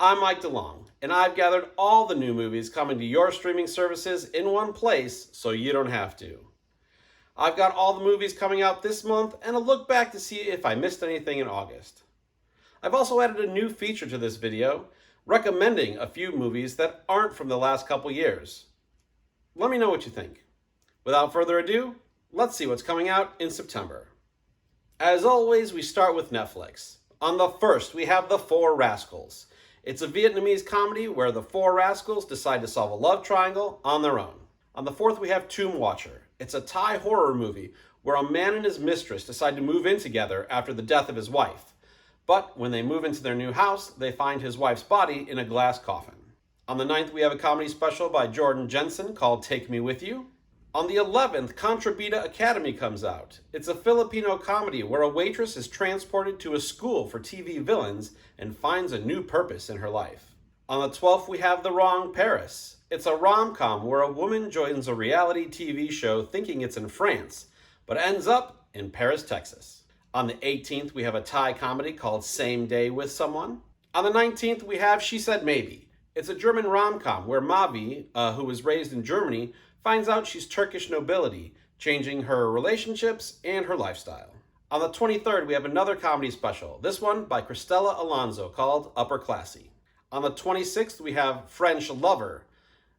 I'm Mike DeLong, and I've gathered all the new movies coming to your streaming services in one place so you don't have to. I've got all the movies coming out this month and a look back to see if I missed anything in August. I've also added a new feature to this video, recommending a few movies that aren't from the last couple years. Let me know what you think. Without further ado, let's see what's coming out in September. As always, we start with Netflix. On the first, we have The Four Rascals. It's a Vietnamese comedy where the four rascals decide to solve a love triangle on their own. On the fourth, we have Tomb Watcher. It's a Thai horror movie where a man and his mistress decide to move in together after the death of his wife. But when they move into their new house, they find his wife's body in a glass coffin. On the ninth, we have a comedy special by Jordan Jensen called Take Me With You. On the 11th, Contrabida Academy comes out. It's a Filipino comedy where a waitress is transported to a school for TV villains and finds a new purpose in her life. On the 12th, we have The Wrong Paris. It's a rom-com where a woman joins a reality TV show thinking it's in France, but ends up in Paris, Texas. On the 18th, we have a Thai comedy called Same Day with Someone. On the 19th, we have She Said Maybe. It's a German rom-com where Mavi, who was raised in Germany, finds out she's Turkish nobility, changing her relationships and her lifestyle. On the 23rd, we have another comedy special, this one by Cristela Alonso called Upper Classy. On the 26th, we have French Lover.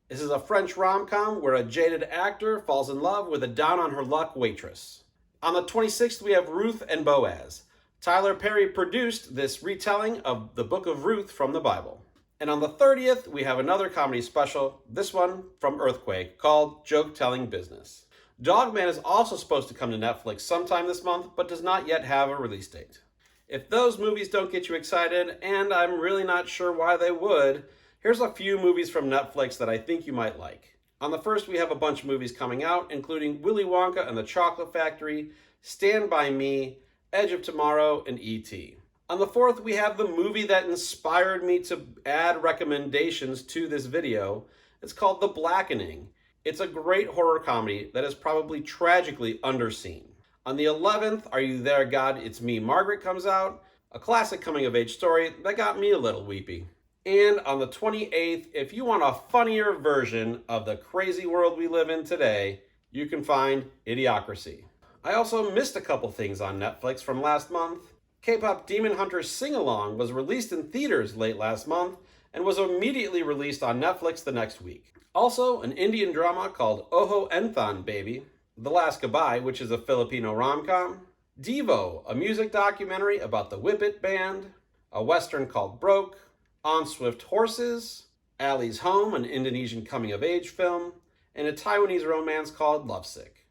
This is a French rom-com where a jaded actor falls in love with a down-on-her-luck waitress. On the 26th, we have Ruth and Boaz. Tyler Perry produced this retelling of the Book of Ruth from the Bible. And on the 30th, we have another comedy special, this one from Earthquake, called Joke Telling Business. Dogman is also supposed to come to Netflix sometime this month, but does not yet have a release date. If those movies don't get you excited, and I'm really not sure why they would, here's a few movies from Netflix that I think you might like. On the first, we have a bunch of movies coming out, including Willy Wonka and the Chocolate Factory, Stand By Me, Edge of Tomorrow, and E.T. On the fourth, we have the movie that inspired me to add recommendations to this video. It's called The Blackening. It's a great horror comedy that is probably tragically underseen. On the 11th, Are You There, God? It's Me, Margaret comes out, a classic coming-of-age story that got me a little weepy. And on the 28th, if you want a funnier version of the crazy world we live in today, you can find Idiocracy. I also missed a couple things on Netflix from last month. K-pop Demon Hunter Sing-Along was released in theaters late last month and was immediately released on Netflix the next week. Also, an Indian drama called Oho Enthan Baby, The Last Goodbye, which is a Filipino rom-com, Devo, a music documentary about the Whip It Band, a western called Broke, On Swift Horses, Ali's Home, an Indonesian coming-of-age film, and a Taiwanese romance called Lovesick.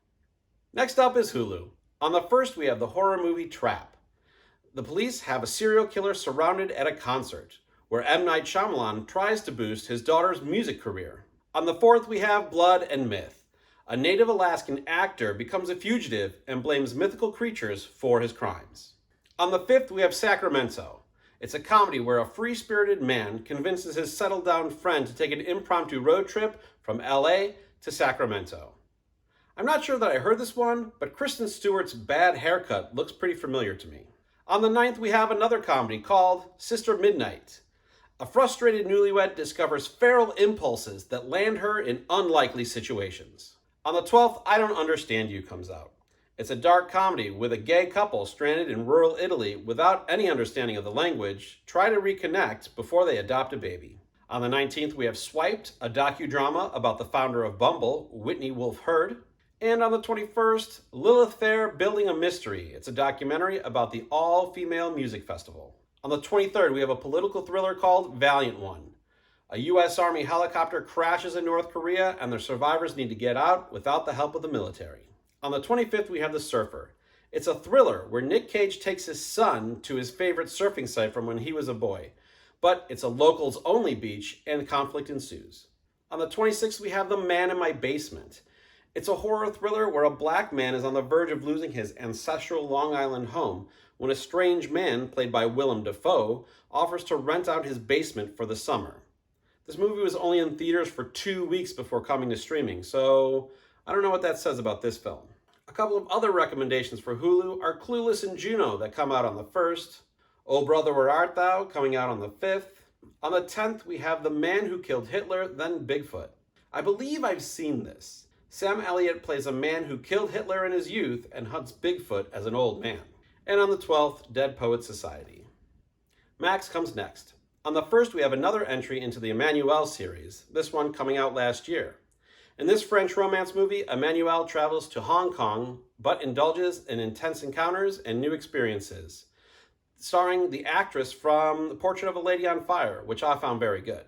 Next up is Hulu. On the first, we have the horror movie Trap. The police have a serial killer surrounded at a concert, where M. Night Shyamalan tries to boost his daughter's music career. On the fourth, we have Blood and Myth. A native Alaskan actor becomes a fugitive and blames mythical creatures for his crimes. On the fifth, we have Sacramento. It's a comedy where a free-spirited man convinces his settled-down friend to take an impromptu road trip from LA to Sacramento. I'm not sure that I heard this one, but Kristen Stewart's bad haircut looks pretty familiar to me. On the 9th, we have another comedy called Sister Midnight. A frustrated newlywed discovers feral impulses that land her in unlikely situations. On the 12th, I Don't Understand You comes out. It's a dark comedy with a gay couple stranded in rural Italy without any understanding of the language try to reconnect before they adopt a baby. On the 19th, we have Swiped, a docudrama about the founder of Bumble, Whitney Wolfe Herd. And on the 21st, Lilith Fair Building a Mystery. It's a documentary about the all-female music festival. On the 23rd, we have a political thriller called Valiant One. A U.S. Army helicopter crashes in North Korea, and the survivors need to get out without the help of the military. On the 25th, we have The Surfer. It's a thriller where Nick Cage takes his son to his favorite surfing site from when he was a boy. But it's a locals-only beach, and conflict ensues. On the 26th, we have The Man in My Basement. It's a horror thriller where a black man is on the verge of losing his ancestral Long Island home when a strange man, played by Willem Dafoe, offers to rent out his basement for the summer. This movie was only in theaters for 2 weeks before coming to streaming, so I don't know what that says about this film. A couple of other recommendations for Hulu are Clueless and Juno that come out on the 1st, Oh Brother Where Art Thou coming out on the 5th, On the 10th, we have The Man Who Killed Hitler, Then Bigfoot. I believe I've seen this. Sam Elliott plays a man who killed Hitler in his youth and hunts Bigfoot as an old man. And on the 12th, Dead Poets Society. Max comes next. On the 1st, we have another entry into the Emmanuel series, this one coming out last year. In this French romance movie, Emmanuel travels to Hong Kong, but indulges in intense encounters and new experiences, starring the actress from The Portrait of a Lady on Fire, which I found very good.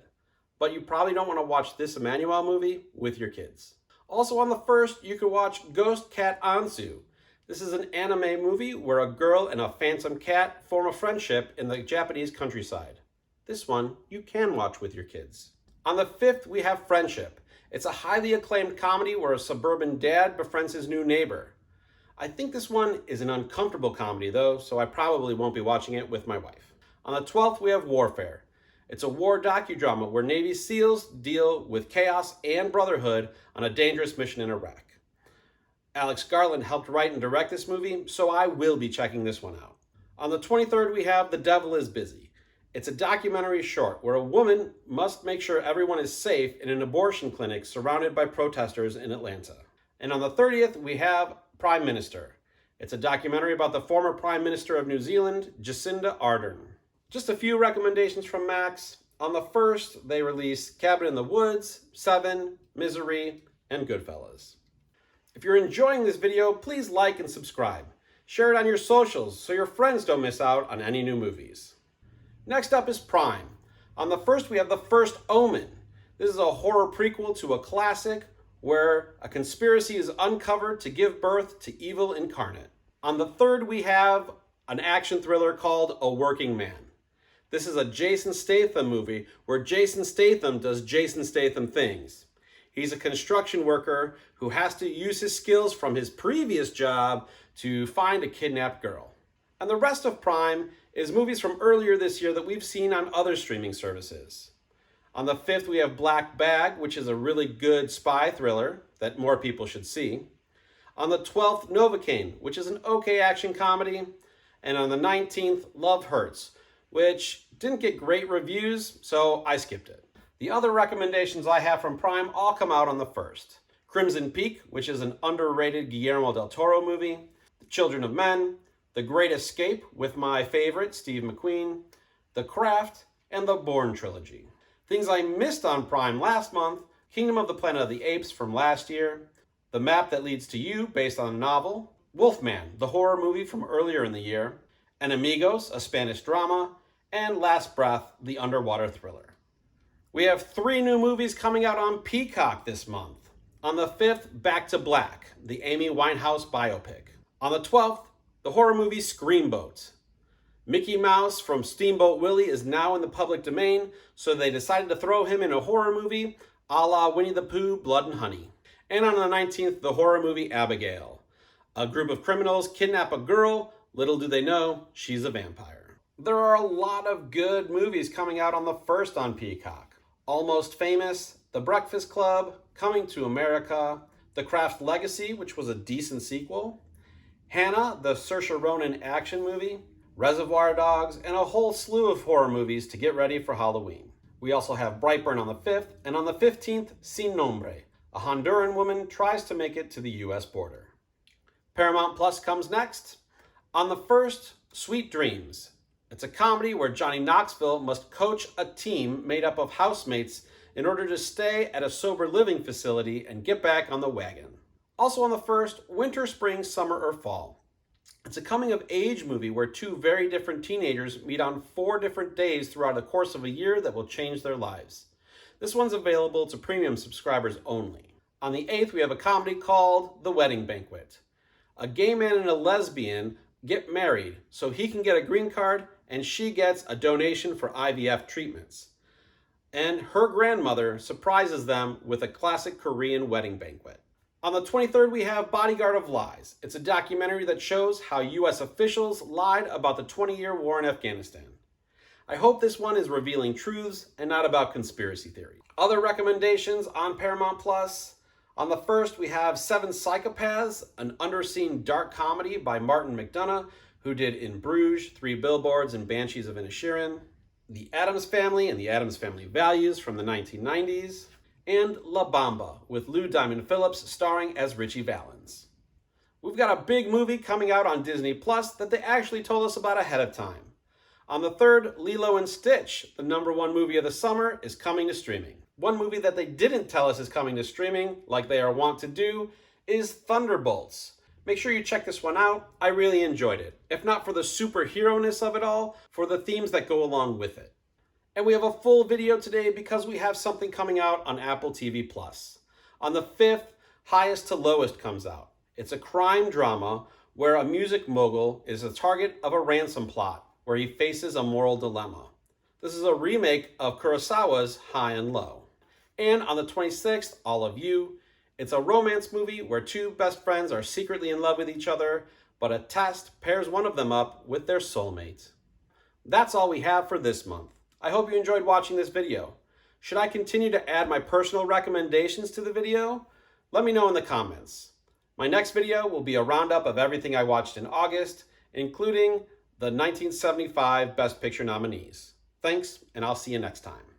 But you probably don't want to watch this Emmanuel movie with your kids. Also on the 1st, you can watch Ghost Cat Ansu. This is an anime movie where a girl and a phantom cat form a friendship in the Japanese countryside. This one you can watch with your kids. On the 5th, we have Friendship. It's a highly acclaimed comedy where a suburban dad befriends his new neighbor. I think this one is an uncomfortable comedy though, so I probably won't be watching it with my wife. On the 12th, we have Warfare. It's a war docudrama where Navy SEALs deal with chaos and brotherhood on a dangerous mission in Iraq. Alex Garland helped write and direct this movie, so I will be checking this one out. On the 23rd, we have The Devil is Busy. It's a documentary short where a woman must make sure everyone is safe in an abortion clinic surrounded by protesters in Atlanta. And on the 30th, we have Prime Minister. It's a documentary about the former Prime Minister of New Zealand, Jacinda Ardern. Just a few recommendations from Max. On the 1st, they released Cabin in the Woods, Seven, Misery, and Goodfellas. If you're enjoying this video, please like and subscribe. Share it on your socials so your friends don't miss out on any new movies. Next up is Prime. On the 1st, we have The First Omen. This is a horror prequel to a classic where a conspiracy is uncovered to give birth to evil incarnate. On the 3rd, we have an action thriller called A Working Man. This is a Jason Statham movie where Jason Statham does Jason Statham things. He's a construction worker who has to use his skills from his previous job to find a kidnapped girl. And the rest of Prime is movies from earlier this year that we've seen on other streaming services. On the 5th, we have Black Bag, which is a really good spy thriller that more people should see. On the 12th, Novocaine, which is an okay action comedy. And on the 19th, Love Hurts, which didn't get great reviews, so I skipped it. The other recommendations I have from Prime all come out on the 1st. Crimson Peak, which is an underrated Guillermo del Toro movie. The Children of Men. The Great Escape with my favorite, Steve McQueen, The Craft, and the Bourne trilogy. Things I missed on Prime last month: Kingdom of the Planet of the Apes from last year, The Map That Leads to You, based on a novel, Wolfman, the horror movie from earlier in the year, Enemigos, a Spanish drama, and Last Breath, the underwater thriller. We have 3 new movies coming out on Peacock this month. On the 5th, Back to Black, the Amy Winehouse biopic. On the 12th, the horror movie Screamboat. Mickey Mouse from Steamboat Willie is now in the public domain, so they decided to throw him in a horror movie a la Winnie the Pooh, Blood and Honey. And on the 19th, the horror movie Abigail. A group of criminals kidnap a girl, little do they know, she's a vampire. There are a lot of good movies coming out on the 1st on Peacock. Almost Famous, The Breakfast Club, Coming to America, The Craft Legacy, which was a decent sequel, Hannah, the Saoirse Ronan action movie, Reservoir Dogs, and a whole slew of horror movies to get ready for Halloween. We also have Brightburn on the 5th, and on the 15th, Sin Nombre. A Honduran woman tries to make it to the US border. Paramount Plus comes next. On the 1st, Sweet Dreams. It's a comedy where Johnny Knoxville must coach a team made up of housemates in order to stay at a sober living facility and get back on the wagon. Also on the 1st, Winter, Spring, Summer, or Fall. It's a coming-of-age movie where 2 very different teenagers meet on 4 different days throughout the course of a year that will change their lives. This one's available to premium subscribers only. On the 8th, we have a comedy called The Wedding Banquet. A gay man and a lesbian get married so he can get a green card and she gets a donation for IVF treatments. And her grandmother surprises them with a classic Korean wedding banquet. On the 23rd, we have Bodyguard of Lies. It's a documentary that shows how U.S. officials lied about the 20-year war in Afghanistan. I hope this one is revealing truths and not about conspiracy theories. Other recommendations on Paramount Plus. On the 1st, we have Seven Psychopaths, an underseen dark comedy by Martin McDonagh, who did In Bruges, 3 Billboards, and Banshees of Inisherin. The Addams Family and the Addams Family Values from the 1990s, and La Bamba with Lou Diamond Phillips starring as Richie Valens. We've got a big movie coming out on Disney Plus that they actually told us about ahead of time. On the 3rd, Lilo and Stitch, the #1 movie of the summer, is coming to streaming. One movie that they didn't tell us is coming to streaming, like they are wont to do, is Thunderbolts. Make sure you check this one out. I really enjoyed it. If not for the superhero-ness of it all, for the themes that go along with it. And we have a full video today because we have something coming out on Apple TV+. On the 5th, Highest to Lowest comes out. It's a crime drama where a music mogul is the target of a ransom plot where he faces a moral dilemma. This is a remake of Kurosawa's High and Low. And on the 26th, All of You. It's a romance movie where two best friends are secretly in love with each other, but a test pairs one of them up with their soulmate. That's all we have for this month. I hope you enjoyed watching this video. Should I continue to add my personal recommendations to the video? Let me know in the comments. My next video will be a roundup of everything I watched in August, including the 1975 Best Picture nominees. Thanks, and I'll see you next time.